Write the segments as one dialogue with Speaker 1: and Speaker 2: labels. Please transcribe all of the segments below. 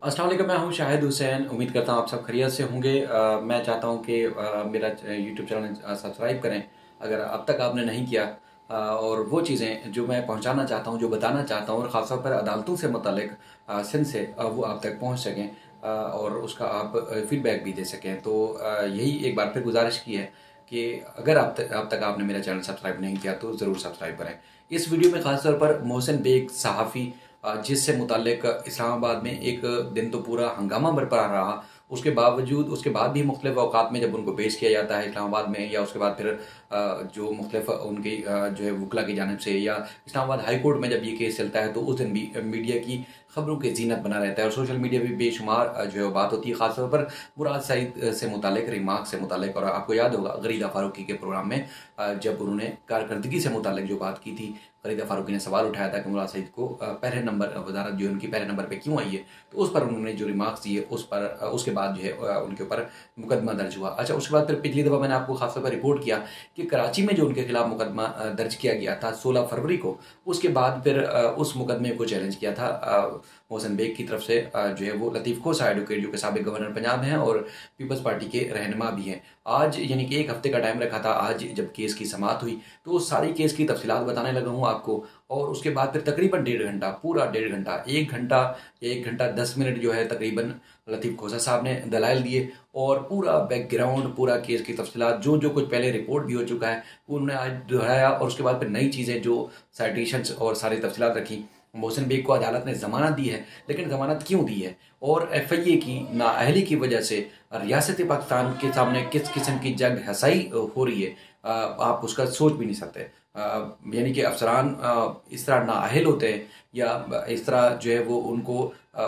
Speaker 1: अस्सलाम वालेकुम, मैं हूं शाहिद हुसैन। उम्मीद करता हूं आप सब खैरियत से होंगे। मैं चाहता हूं कि मेरा यूट्यूब चैनल सब्सक्राइब करें अगर अब तक आपने नहीं किया। और वो चीज़ें जो मैं पहुंचाना चाहता हूं, जो बताना चाहता हूं, और ख़ासतौर पर अदालतों से मुतल्लिक सिंध से वो आप तक पहुंच सकें और उसका आप फीडबैक भी दे सकें। तो यही एक बार फिर गुजारिश की है कि अगर अब तक आपने मेरा चैनल सब्सक्राइब नहीं किया तो ज़रूर सब्सक्राइब करें। इस वीडियो में ख़ासतौर पर मोहसिन बेग सहाफ़ी, जिससे मुताल्लिक इस्लामाबाद में एक दिन तो पूरा हंगामा बरपा रहा। उसके बाद भी मुख्तलिफ अवकात में जब उनको पेश किया जाता है इस्लामाबाद में, या उसके बाद फिर जो मुख्तलिफ उनकी जो है वकला की जानिब से, या इस्लामाबाद हाई कोर्ट में जब ये केस चलता है, तो उस दिन भी मीडिया की खबरों की जीनत बना रहता है और सोशल मीडिया भी बेशुमार जो है बात होती है, खासतौर पर मुराद सईद से मुतालिक, रिमार्क से मुतालिक। और आपको याद होगा गरीदा फारूकी के प्रोग्राम में जब उन्होंने कारकर्दगी से मुतालिक जो बात की थी, गरीदा फारूकी ने सवाल उठाया था कि मुराद सईद को पहले नंबर वजारत जो है उनकी पहले नंबर पे क्यों आई है, तो उस पर उन्होंने जो रिमार्क्स दिए उसके बाद जो है उनके ऊपर मुकदमा दर्ज हुआ। अच्छा, उसके बाद फिर पिछली दफ़ा मैंने आपको खासतौर पर रिपोर्ट किया कि कराची में जो उनके खिलाफ मुकदमा दर्ज किया गया था 16 फरवरी को, उसके बाद फिर उस मुकदमे को चैलेंज किया था मोहसिन बेग की तरफ से जो है वो लतीफ़ खोसा एडवोकेट, जो कि साबिक गवर्नर पंजाब हैं और पीपल्स पार्टी के रहनुमा भी हैं। आज यानी कि एक हफ्ते का टाइम रखा था, आज जब केस की समाअत हुई तो उस सारी केस की तफसीलात बताने लगा हूँ आपको। और उसके बाद फिर तकरीबन 1.5 घंटा, पूरा 1.5 घंटा, 1 घंटा या 1 घंटा 10 मिनट जो है तकरीबन लतीफ़ खोसा साहब ने दलाइल दिए और पूरा बैकग्राउंड, पूरा केस की तफसीलात, जो जो कुछ पहले रिपोर्ट भी हो चुका है उन्होंने आज दोहराया। और उसके बाद फिर नई चीज़ें जो साइटेशंस और सारी तफसीलात रखी। मोहसिन बेग को अदालत ने ज़मानत दी है, लेकिन ज़मानत क्यों दी है और FIA की नाअहली की वजह से रियासत पाकिस्तान के सामने किस किस्म की जंग हसाई हो रही है, आप उसका सोच भी नहीं सकते। यानी कि अफसरान इस तरह नाअहल होते हैं या इस तरह जो है वो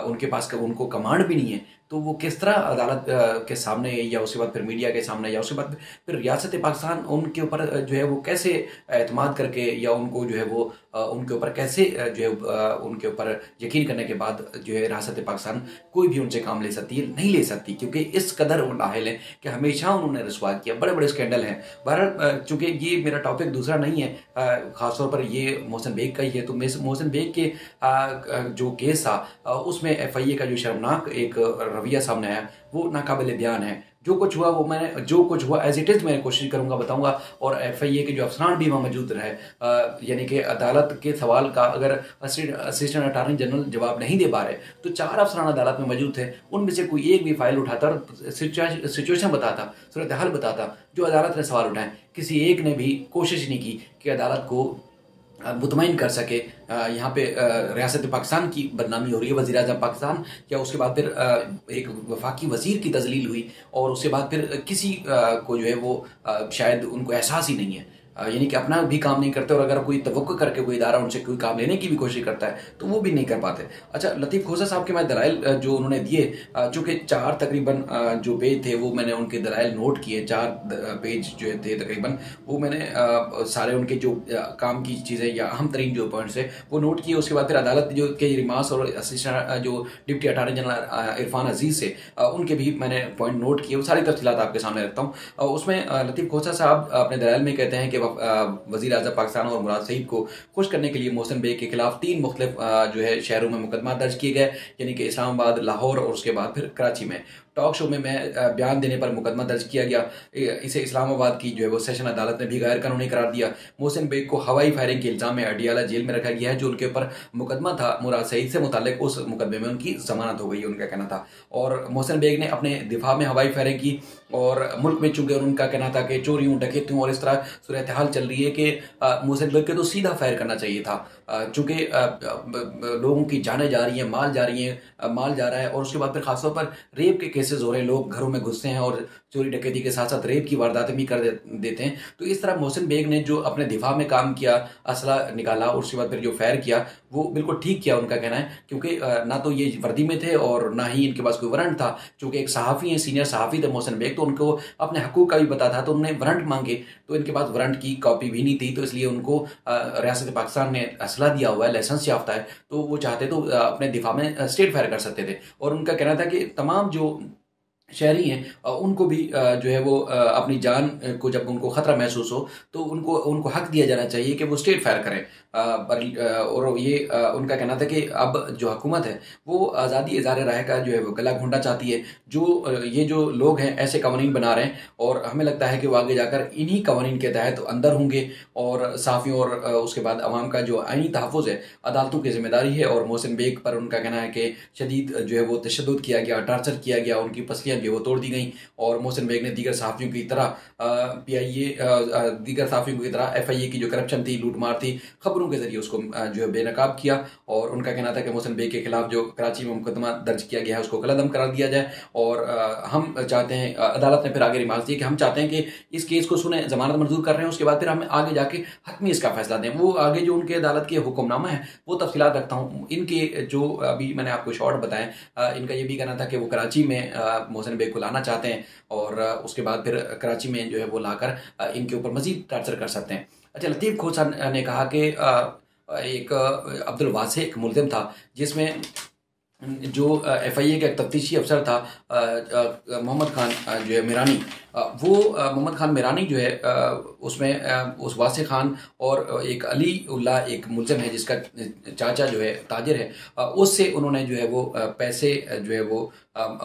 Speaker 1: उनके पास उनको कमांड भी नहीं है, तो वो किस तरह अदालत के सामने या उसके बाद फिर मीडिया के सामने या उसके बाद फिर रियासत पाकिस्तान उनके ऊपर जो है वो कैसे एतमाद करके या उनको जो है वो उनके ऊपर कैसे जो है उनके ऊपर यकीन करने के बाद जो है रियासत पाकिस्तान कोई भी उनसे काम ले सकती है, नहीं ले सकती, क्योंकि इस कदर वो नाअहल है कि हमेशा उन्होंने रसवा किया। बड़े बड़े स्कैंडल हैं। बहरहाल चूंकि ये मेरा टॉपिक दूसरा नहीं है, खासतौर पर ये मोहसिन बेग का ही है, तो मोहसिन बेग के जो केस था उसमें FIA का जो शर्मनाक एक रवैया सामने आया वो नाकाबिले बयान है। जो कुछ हुआ एज इट इज़ मैं कोशिश करूंगा बताऊंगा। और FIA के जो अफसरान भी वहाँ मौजूद रहे, यानी कि अदालत के सवाल का अगर असिस्टेंट अटार्नी जनरल जवाब नहीं दे पा रहे तो 4 अफसरान अदालत में मौजूद थे, उनमें से कोई एक भी फाइल उठाता और सिचुएशन बताता, सूरत हाल बताता जो अदालत ने सवाल उठाए। किसी एक ने भी कोशिश नहीं की कि अदालत को मुतमईन कर सके। यहाँ पे रियासत पाकिस्तान की बदनामी हो रही है, वज़ीर आज़म पाकिस्तान, या उसके बाद फिर एक वफाकी वज़ीर की तजलील हुई और उसके बाद फिर किसी को जो है वो शायद उनको एहसास ही नहीं है, यानी कि अपना भी काम नहीं करते, और अगर कोई तवक्को करके कोई इदारा उनसे कोई काम लेने की भी कोशिश करता है तो वो भी नहीं कर पाते। अच्छा, लतीफ़ खोसा साहब के मैं दलाइल जो उन्होंने दिए, चूँकि 4 तकरीबन जो पेज थे वो मैंने उनके दलाइल नोट किए, 4 पेज जो थे तकरीबन, वो मैंने सारे उनके जो काम की चीज़ें या अहम तरीन जो पॉइंट्स है वो नोट किए। उसके बाद फिर अदालत जो के रिमार्क्स और असिस्टेंट जो डिप्टी अटार्नी जनरल इरफान अजीज़ से उनके भी मैंने पॉइंट नोट किए, वो सारी तफसीलात आपके सामने रखता हूँ। उसमें लतीफ़ खोसा साहब अपने दलाइल में कहते हैं कि वज़ीर आज़म पाकिस्तान और मुराद सईद को खुश करने के लिए मोहसिन बेग के खिलाफ 3 मुख्तलिफ जो है शहरों में मुकदमा दर्ज किए गए, यानी कि इस्लामाबाद, लाहौर और उसके बाद फिर कराची में। टॉक शो में मैं बयान देने पर मुकदमा दर्ज किया गया। इसे इस्लामाबाद की जो है वो सेशन अदालत ने भी गैर कानूनी करार दिया। मोहसिन बेग को हवाई फायरिंग के इल्ज़ाम में अडियाला जेल में रखा गया है। जो उनके ऊपर मुकदमा था मुराद सईद से मुतालिक, उस मुकदमे में उनकी जमानत हो गई है, उनका कहना था। और मोहसिन बेग ने अपने दिफा में हवाई फायरिंग की और मुल्क में चूंकि उनका कहना था कि चोरियों, डकैतियों और इस तरह सूरत हाल चल रही है कि मोहसिन बेग के तो सीधा फायर करना चाहिए था, चूंकि लोगों की जानें जा रही हैं, माल जा रहा है, और उसके बाद फिर खासतौर पर रेप के केसेस हो रहे हैं, लोग घरों में घुसते हैं और चोरी डकैती के साथ साथ रेप की वारदातें भी कर देते हैं। तो इस तरह मोहसिन बेग ने जो अपने दिफा में काम किया, असला निकाला और उसके बाद फिर जो फायर किया, वो बिल्कुल ठीक किया उनका कहना है, क्योंकि ना तो ये वर्दी में थे और ना ही इनके पास कोई वारंट था। चूंकि एक सहाफ़ी हैं, सीनियर सहाफ़ी थे मोहसिन बेग, तो उनको अपने हकूक़ का भी पता था, तो उन्होंने वारंट मांगे, तो इनके पास वारंट की कॉपी भी नहीं थी, तो इसलिए उनको रियासत पाकिस्तान ने असला दिया हुआ है, लाइसेंस याफ्ता है, तो वो चाहते तो अपने दिफा में स्ट्रेट फायर कर सकते थे। और उनका कहना था कि तमाम जो शहरी हैं उनको भी जो है वो अपनी जान को जब उनको खतरा महसूस हो तो उनको उनको हक दिया जाना चाहिए कि वो स्ट्रेट फायर करें। और ये उनका कहना था कि अब जो हुकूमत है वो आज़ादी इज़हार राय का जो है वो गला घोंटना चाहती है। जो ये जो लोग हैं ऐसे कवानीन बना रहे हैं और हमें लगता है कि वो आगे जाकर इन्हीं कवानीन के तहत अंदर होंगे और सहाफ़ियों और उसके बाद अवाम का जो आईनी तहफ़्फ़ुज़ है अदालतों की जिम्मेदारी है। और मोहसिन बेग पर उनका कहना है कि शदीद जो है वो तशद्दुद किया गया, टार्चर किया गया, उनकी पसलियाँ जो है वो तोड़ दी गई। और मोहसिन बेग ने दीगर सहाफ़ियों की तरह PIA दीगर सहाफ़ियों की तरह FIA की जो करप्शन थी, लूटमार थी, खबरों के जरिए उसको जो है बेनकाब किया। और उनका कहना था कि मोहसिन बेग के खिलाफ जो कराची में मुकदमा दर्ज किया गया है उसको कलअदम करार दिया जाए। और हम चाहते हैं, अदालत ने फिर आगे रिमार्क दिए कि हम चाहते हैं कि इस केस को सुने, जमानत मंजूर कर रहे हैं, उसके बाद फिर हम आगे जाके हतमी इसका फैसला दें। वो आगे जो उनके अदालत के हुक्मनामा है वो तफसीलात रखता हूँ। इनके जो अभी मैंने आपको शॉर्ट बताएं, इनका ये भी कहना था कि वो कराची में मोहसिन बेग को लाना चाहते हैं और उसके बाद फिर कराची में जो है वो लाकर इनके ऊपर मजीद टार्चर कर सकते हैं। अच्छा, लतीफ़ खोसा ने कहा कि एक अब्दुल वासे एक मुल्ज़िम था जिसमें जो FIA का एक तफ्तीशी अफसर था मोहम्मद खान जो है मीरानी, वो मोहम्मद खान मीरानी जो है उसमें उस वासे खान और एक अली उल्ला एक मुल्ज़िम है जिसका चाचा जो है ताजिर है, उससे उन्होंने जो है वो पैसे जो है वो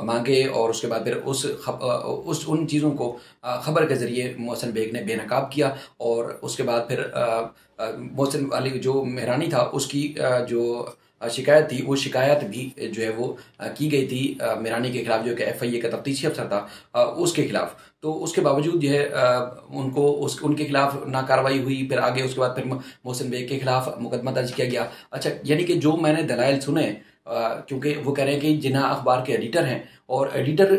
Speaker 1: मांगे और उसके बाद फिर उस उन चीज़ों को खबर के ज़रिए मोहसिन बेग ने बेनकाब किया। और उसके बाद फिर मोहसिन अली जो मेहरानी था उसकी जो शिकायत थी वो शिकायत भी जो है वो की गई थी मीरानी के खिलाफ, जो कि FIA का तफ्तीशी अफसर था उसके खिलाफ। तो उसके बावजूद जो है उनको उनके खिलाफ ना कार्रवाई हुई। फिर आगे उसके बाद फिर मोहसिन बेग के खिलाफ मुकदमा दर्ज किया गया। अच्छा, यानी कि जो मैंने दलाइल सुने, क्योंकि वो कह रहे हैं कि जिन्ना अखबार के एडिटर हैं और एडिटर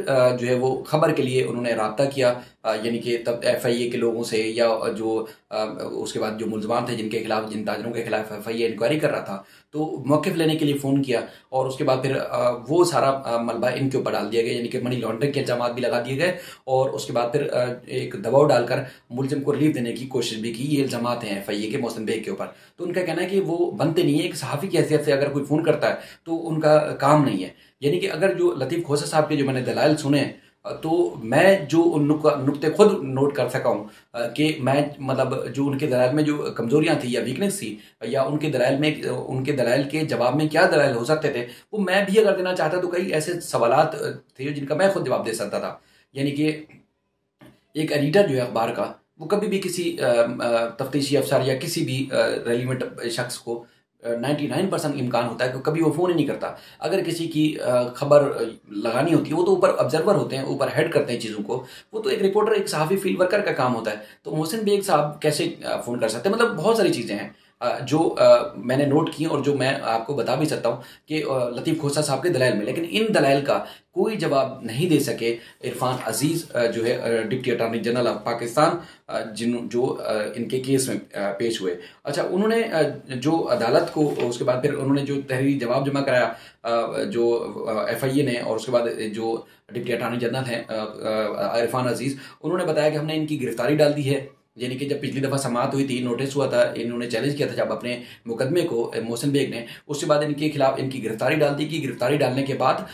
Speaker 1: जो है वो खबर के लिए उन्होंने रब्ता किया, यानी कि तब FIA के लोगों से या जो उसके बाद जो मुलजमान थे जिनके खिलाफ, जिन ताजरों के खिलाफ FIA इंक्वायरी कर रहा था, तो मौक़िफ़ लेने के लिए फ़ोन किया और उसके बाद फिर वो सारा मलबा इनके ऊपर डाल दिया गया, यानी कि मनी लॉन्ड्रिंग के इल्ज़ामात भी लगा दिए गए। और उसके बाद फिर एक दबाव डालकर मुलजिम को रिलीफ देने की कोशिश भी की। ये इल्ज़ामात हैं FIA के मोहसिन बेग के ऊपर। तो उनका कहना है कि वो बनते नहीं है, एक सहाफ़ी की हैसियत से अगर कोई फ़ोन करता है तो उनका काम नहीं है। यानी कि अगर जो लतीफ़ खोसा साहब के जो मैंने दलाइल सुने, तो मैं जो नुक्ते खुद नोट कर सका हूँ कि मैं मतलब जो उनके दलाइल में जो कमज़ोरियाँ थी या वीकनेस थी या उनके दलाइल में, उनके दलाइल के जवाब में क्या दलाइल हो सकते थे, वो मैं भी अगर देना चाहता तो कई ऐसे सवालात थे जिनका मैं खुद जवाब दे सकता था। यानी कि एक एडिटर जो है अखबार का, वो कभी भी किसी तफ्तीशी अफसर या किसी भी रेलिवेंट शख्स को 99% इम्कान होता है कि कभी वो फ़ोन ही नहीं करता। अगर किसी की खबर लगानी होती है, वो तो ऊपर ऑब्जर्वर होते हैं, ऊपर हेड करते हैं चीज़ों को। वो तो एक रिपोर्टर, एक सहाफ़ी, फील्ड वर्कर का काम होता है। तो मोहसिन बेग साहब कैसे फ़ोन कर सकते हैं? मतलब बहुत सारी चीज़ें हैं जो मैंने नोट की और जो मैं आपको बता भी सकता हूँ कि लतीफ़ खोसा साहब के दलाइल में। लेकिन इन दलाइल का कोई जवाब नहीं दे सके इरफान अजीज़ जो है deputy attorney general of Pakistan, जो इनके केस में पेश हुए। अच्छा, उन्होंने जो अदालत को उसके बाद फिर उन्होंने जो तहरीरी जवाब जमा कराया जो FIA ने, और उसके बाद जो डिप्टी अटॉर्नी जनरल हैं इरफान अजीज़, उन्होंने बताया कि हमने इनकी गिरफ्तारी डाल दी है। यानी कि जब पिछली दफ़ा समाअत हुई थी, नोटिस हुआ था, इन्होंने चैलेंज किया था जब अपने मुकदमे को मोहसिन बेग ने, उसके बाद इनके खिलाफ इनकी गिरफ्तारी डाल दी गई। गिरफ्तारी डालने के बाद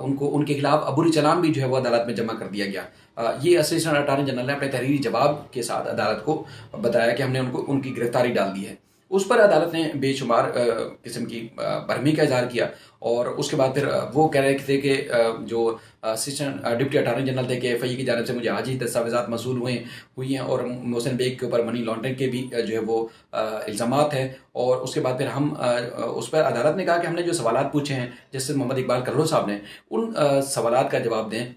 Speaker 1: उनको उनके खिलाफ अबूरी चालान भी जो है वो अदालत में जमा कर दिया गया। ये असिस्टेंट अटॉर्नी जनरल ने अपने तहरीरी जवाब के साथ अदालत को बताया कि हमने उनकी गिरफ्तारी डाल दी है। उस पर अदालत ने बेशुमार किस्म की बरहमी का इजहार किया। और उसके बाद फिर वो कह रहे थे कि जो असिस्टेंट डिप्टी अटॉर्नी जनरल थे कि FIA की जानिब से मुझे आज ही दस्तावेज़ात मसूल हुई हैं और मोहसिन बेग के ऊपर मनी लॉन्ड्रिंग के भी जो है वो इल्ज़ामात हैं। और उसके बाद फिर हम उस पर अदालत ने कहा कि हमने जो सवालात पूछे हैं जस्टिस मोहम्मद इकबाल कल्लो साहब ने, उन सवालात का जवाब दें।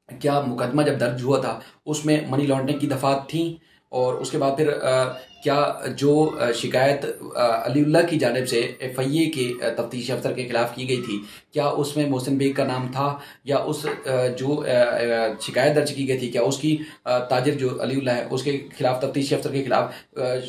Speaker 1: क्या मुकदमा जब दर्ज हुआ था उसमें मनी लॉन्ड्रिंग की दफ़ात थी? और उसके बाद फिर क्या जो शिकायत अलीउल्लाह की जानिब से FIA के तफ्तीशी अफसर के खिलाफ की गई थी, क्या उसमें मोहसिन बेग का नाम था? या उस जो शिकायत दर्ज की गई थी, क्या उसकी ताजिर जो अलीउल्लाह है उसके खिलाफ, तफ्तीशी अफसर के खिलाफ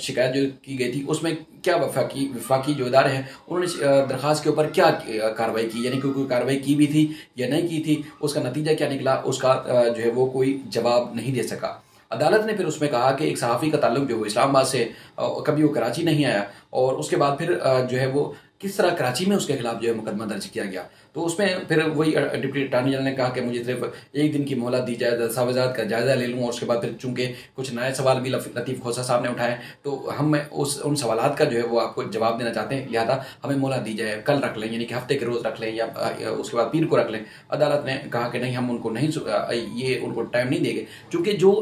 Speaker 1: शिकायत जो की गई थी उसमें क्या वफाकी जो इदारे हैं उन्होंने दरख्वास्त के ऊपर क्या कार्रवाई की, यानी कि कोई कार्रवाई की भी थी या नहीं की थी, उसका नतीजा क्या निकला, उसका जो है वो कोई जवाब नहीं दे सका। अदालत ने फिर उसमें कहा कि एक सहाफ़ी का ताल्लुक जो वो इस्लामाबाद से, कभी वो कराची नहीं आया। और उसके बाद फिर जो है वो किस तरह कराची में उसके खिलाफ जो है मुकदमा दर्ज किया गया। तो उसमें फिर वही डिप्टी अटॉर्नी जनरल ने कहा कि मुझे सिर्फ एक दिन की मोहलत दी जाए, दस्तावेजात का जायजा ले लूँ, और उसके बाद फिर चूंकि कुछ नए सवाल भी लतीफ़ खोसा साहब ने उठाए, तो हम उन सवालात का जो है वो आपको जवाब देना चाहते हैं, लिहाजा हमें मोहलत दी जाए, कल रख लें, यानी कि हफ्ते के रोज़ रख लें या उसके बाद पीर को रख लें। अदालत ने कहा कि नहीं, हम उनको नहीं, ये उनको टाइम नहीं देंगे, चूँकि जो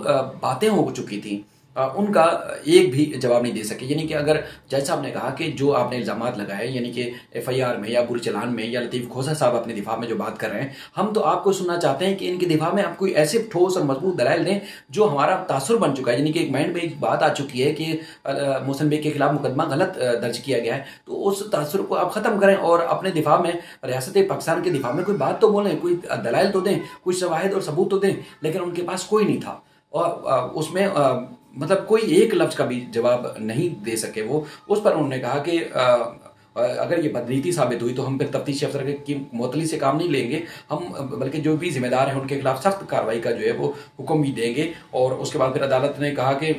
Speaker 1: बातें हो चुकी थी उनका एक भी जवाब नहीं दे सके। यानी कि अगर जज साहब ने कहा कि जो आपने इल्ज़ामात लगाए, यानी कि एफआईआर में या बुरी चलान में या लतीफ़ खोसा साहब अपने दिफा में जो बात कर रहे हैं, हम तो आपको सुनना चाहते हैं कि इनके दिफा में आप कोई ऐसे ठोस और मजबूत दलाइल दें जो हमारा तासुर बन चुका है, यानी कि एक माइंड में एक बात आ चुकी है कि मोहसिन बेग के खिलाफ मुकदमा गलत दर्ज किया गया है, तो उस तासुर को आप ख़त्म करें और अपने दिफा में, रियासत पाकिस्तान के दिफा में कोई बात तो बोलें, कोई दलाइल तो दें, कोई शवाहिद और सबूत तो दें। लेकिन उनके पास कोई नहीं था और उसमें मतलब कोई एक लफ्ज़ का भी जवाब नहीं दे सके वो। उस पर उन्होंने कहा कि अगर ये बदनीति साबित हुई तो हम फिर तफ्तीशी अफसर की मुअत्तली से काम नहीं लेंगे, हम बल्कि जो भी जिम्मेदार हैं उनके खिलाफ सख्त कार्रवाई का जो है वो हुक्म भी देंगे। और उसके बाद फिर अदालत ने कहा कि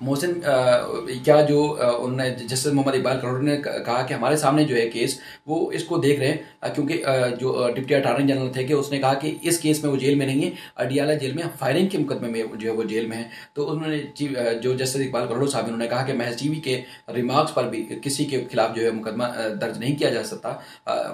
Speaker 1: मोहसिन क्या जो उन्होंने जस्टिस मोहम्मद इकबाल करोड़ ने कहा कि हमारे सामने जो है केस वो इसको देख रहे हैं, क्योंकि जो डिप्टी अटॉर्नी जनरल थे कि उसने कहा कि इस केस में वो जेल में नहीं है, अडियाला जेल में, फायरिंग के मुकदमे में जो है वो जेल में है। तो उन्होंने जो जस्टिस इकबाल करोड़ साहब उन्होंने कहा कि महज टीवी के रिमार्क्स पर भी किसी के खिलाफ जो है मुकदमा दर्ज नहीं किया जा सकता।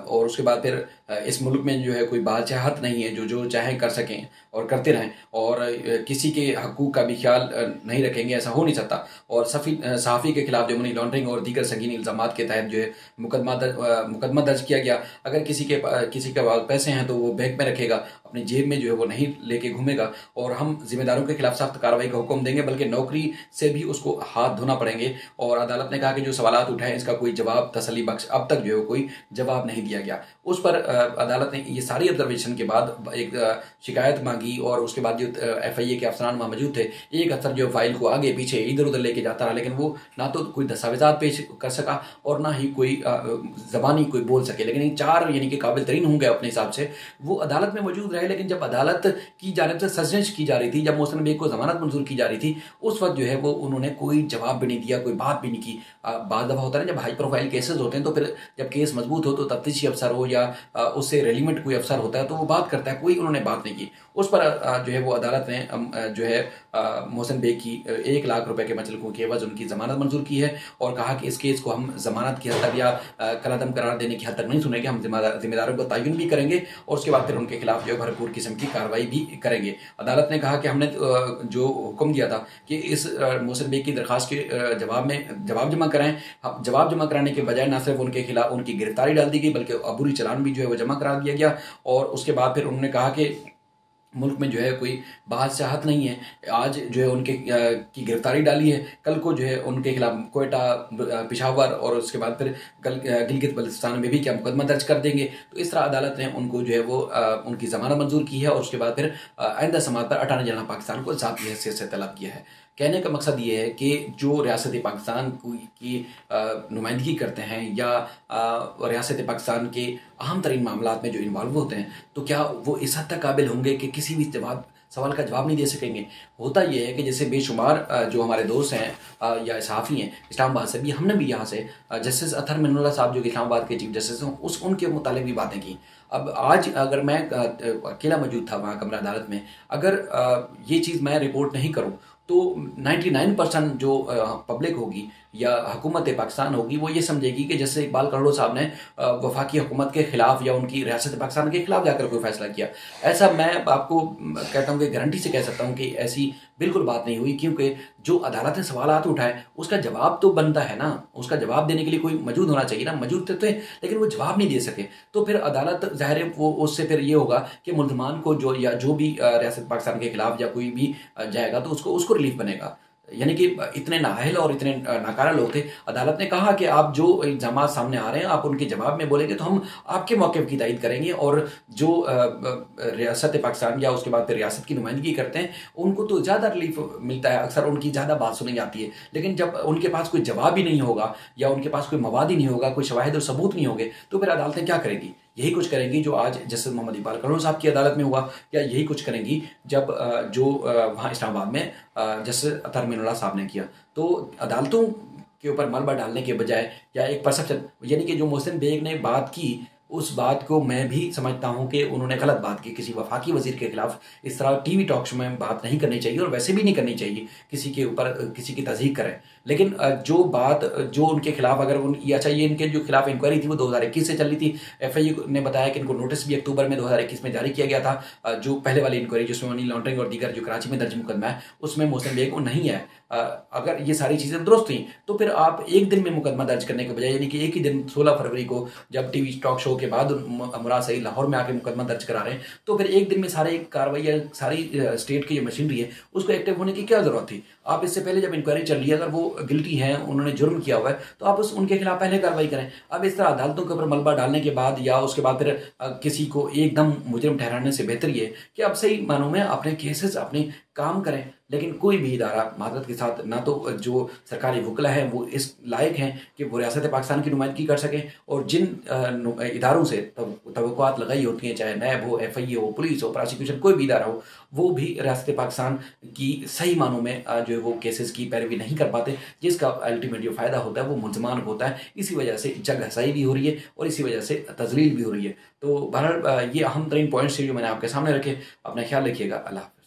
Speaker 1: और उसके बाद फिर इस मुल्क में जो है कोई बादशाहत नहीं है जो चाहें कर सकें और करते रहें, और किसी के हकूक़ का भी ख्याल नहीं रखेंगे, ऐसा हो नहीं सकता। और सहाफ़ी के खिलाफ जो मनी लॉन्ड्रिंग और दीगर संगीन इल्ज़ामात के तहत जो है मुकदमा दर्ज किया गया। अगर किसी के पास पैसे हैं तो वो बैंक में रखेगा, अपनी जेब में जो है वो नहीं लेके घूमेगा, और हम जिम्मेदारों के खिलाफ सख्त कार्रवाई का हुक्म देंगे, बल्कि नौकरी से भी उसको हाथ धोना पड़ेंगे। और अदालत ने कहा कि जो सवालात उठाए इसका कोई जवाब तसल्ली बख्श अब तक जो है कोई जवाब नहीं दिया गया। उस पर अदालत ने ये सारी ऑब्जर्वेशन के बाद एक शिकायत मांगी, और उसके बाद जो FIA के अफसरान वहाँ मौजूद थे, एक अफसर जो फाइल को आगे पीछे इधर उधर लेके जाता रहा, लेकिन वो ना तो कोई दस्तावेजात पेश कर सका और ना ही कोई जबानी कोई बोल सके। लेकिन इन चार यानी कि काबिल तरीन होंगे अपने हिसाब से, वो अदालत में मौजूद रहे। लेकिन जब अदालत की जानिब से सजनिश की जा रही थी, जब मोहसिन बेग को जमानत मंजूर की जा रही थी, उस वक्त जो है वो उन्होंने कोई जवाब भी नहीं दिया, कोई बात भी नहीं की। बाद दफ़ा होता है जब हाई प्रोफाइल केसेस होते हैं तो फिर जब केस मजबूत हो तो तफ्तीशी अफसर हो या उससे रेलिवेंट कोई अफसर होता है तो वो बात करता है, कोई उन्होंने बात नहीं की। उस पर जो है वो अदालत ने जो है मोहसिन बेग की 1 लाख रुपए के मचलकों के एवज उनकी जमानत मंजूर की है, और कहा कि इस केस को हम जमानत की हद तक या कलअदम करार देने की हद तक नहीं सुनेंगे, हम जिम्मेदारों को तयन भी करेंगे और उसके बाद फिर उनके खिलाफ जो भरपूर किस्म की कार्रवाई भी करेंगे। अदालत ने कहा कि हमने जो हुक्म दिया था कि इस मोहसिन बेग की दरख्वास्त के जवाब जमा कराएं, जवाब जमा कराने के बजाय न सिर्फ उनके खिलाफ उनकी गिरफ्तारी डाल दी गई, बल्कि अबूरी चलान भी जो है वो जमा करा दिया गया। और उसके बाद फिर उन्होंने कहा कि मुल्क में जो है कोई बादशाहत नहीं है, आज जो है उनके की गिरफ्तारी डाली है, कल को जो है उनके खिलाफ कोयटा, पिशावर और उसके बाद फिर कल गिलगित बल्तिस्तान में भी क्या मुकदमा दर्ज कर देंगे। तो इस तरह अदालत ने उनको जो है वो उनकी जमानत मंजूर की है, और उसके बाद फिर आइंदा समात पर अटॉर्नी जनरल पाकिस्तान को ज़ाती हैसियत से तलब किया है। कहने का मकसद ये है कि जो रियासत पाकिस्तान की नुमाइंदगी करते हैं या रियासत पाकिस्तान के अहम तरीन मामलात में जो इन्वॉल्व होते हैं, तो क्या वो इस हद तक काबिल होंगे कि किसी भी सवाल का जवाब नहीं दे सकेंगे। होता यह है कि जैसे बेशुमार जो हमारे दोस्त हैं या सहाफ़ी हैं इस्लामाबाद से भी, हमने भी यहाँ से जस्टिस अतहर मिनल्ला साहब जो कि इस्लामाबाद के चीफ जस्टिस हैं उनके मुतालिक भी बातें की। अब आज अगर मैं अकेला मौजूद था वहाँ कमरा अदालत में, अगर ये चीज़ मैं रिपोर्ट नहीं करूँ तो 99% जो पब्लिक होगी या हुकूमत पाकिस्तान होगी वो ये समझेगी कि जैसे इकबाल करोड़ साहब ने वफाकी हुकूमत के खिलाफ या उनकी रियासत पाकिस्तान के खिलाफ जाकर कोई फैसला किया। ऐसा मैं आपको कहता हूँ कि गारंटी से कह सकता हूँ कि ऐसी बिल्कुल बात नहीं हुई, क्योंकि जो अदालत ने सवालात उठाए उसका जवाब तो बनता है ना, उसका जवाब देने के लिए कोई मौजूद होना चाहिए ना, मौजूद थे लेकिन वो जवाब नहीं दे सके। तो फिर अदालत ज़ाहिर है वो उससे फिर ये होगा कि मुल्ज़मान को जो भी रियासत पाकिस्तान के खिलाफ या कोई भी जाएगा तो उसको रिलीफ बनेगा। यानी कि इतने नाअहल और इतने नाकारा लोग थे। अदालत ने कहा कि आप जो इल्ज़ामात सामने आ रहे हैं आप उनके जवाब में बोलेंगे तो हम आपके मौक़िफ़ की तायीद करेंगे, और जो रियासत पाकिस्तान या उसके बाद फिर रियासत की नुमाइंदगी करते हैं उनको तो ज़्यादा रिलीफ मिलता है, अक्सर उनकी ज़्यादा बात सुनी जाती है। लेकिन जब उनके पास कोई जवाब ही नहीं होगा या उनके पास कोई मवाद ही नहीं होगा, कोई शवाहिद और सबूत नहीं होंगे, तो फिर अदालतें क्या करेंगी? यही कुछ करेंगी जो आज जस्टिस मोहम्मद इकबाल करोड़ साहब की अदालत में हुआ, या यही कुछ करेंगी जब जो वहाँ इस्लामाबाद में जस्टिस अतहर मिनल्ला साहब ने किया। तो अदालतों के ऊपर मलबा डालने के बजाय, या एक परसेप्शन, यानी कि जो मोहसिन बेग ने बात की उस बात को मैं भी समझता हूं कि उन्होंने गलत बात की। किसी वफाकी वजीर के खिलाफ इस तरह टीवी टॉक शो में बात नहीं करनी चाहिए, और वैसे भी नहीं करनी चाहिए किसी के ऊपर किसी की तज़हीक करें। लेकिन जो बात जो उनके खिलाफ, अगर ये अच्छा, ये इनके जो खिलाफ इंक्वायरी थी वो 2021 से चली थी। एफआईयू ने बताया कि इनको नोटिस भी अक्टूबर में 2021 में जारी किया गया था। जो पहले वाली इंक्वायरी जिसमें मनी लॉन्ड्रिंग और दीगर जो कराची में दर्ज मुकदमा है उसमें मोहसिन बेग नहीं है। अगर ये सारी चीज़ें दुरुस्त थी तो फिर आप एक दिन में मुकदमा दर्ज करने के बजाय, यानी कि एक ही दिन 16 फरवरी को जब टीवी टॉक शो के बाद मुराद सईद लाहौर में आके मुकदमा दर्ज करा रहे हैं, तो फिर एक दिन में सारी कार्रवाई या सारी स्टेट की जो मशीनरी है उसको एक्टिव होने की क्या जरूरत थी? आप इससे पहले जब इंक्वायरी चल रही है, अगर वो गिल्टी हैं, उन्होंने जुर्म किया हुआ है, तो आप उनके खिलाफ पहले कार्रवाई करें। अब इस तरह अदालतों के ऊपर मलबा डालने के बाद या उसके बाद फिर किसी को एकदम मुजरिम ठहराने से बेहतर ये है कि आप सही मानों में अपने केसेस अपने काम करें। लेकिन कोई भी इदारा मादरत के साथ, ना तो जो सरकारी वकला है वो इस लायक हैं कि वो रियासत पाकिस्तान की नुमाइंदगी कर सकें, और जिन इदारों से तवक्कुआत लगाई होती हैं, चाहे नैब हो, एफआईए हो, पुलिस हो, प्रोसिक्यूशन, कोई भी इदारा हो, वो भी रियासत पाकिस्तान की सही मानों में जो है वो केसेस की पैरवी नहीं कर पाते, जिसका अल्टीमेट जो फ़ायदा होता है वो मुल्ज़मान को होता है। इसी वजह से जग हसाई भी हो रही है और इसी वजह से तजलील भी हो रही है। तो बहरहाल ये अहम तरीन पॉइंट्स थे जो मैंने आपके सामने रखे। अपना ख्याल रखिएगा। अल्लाह हाफ़िज़।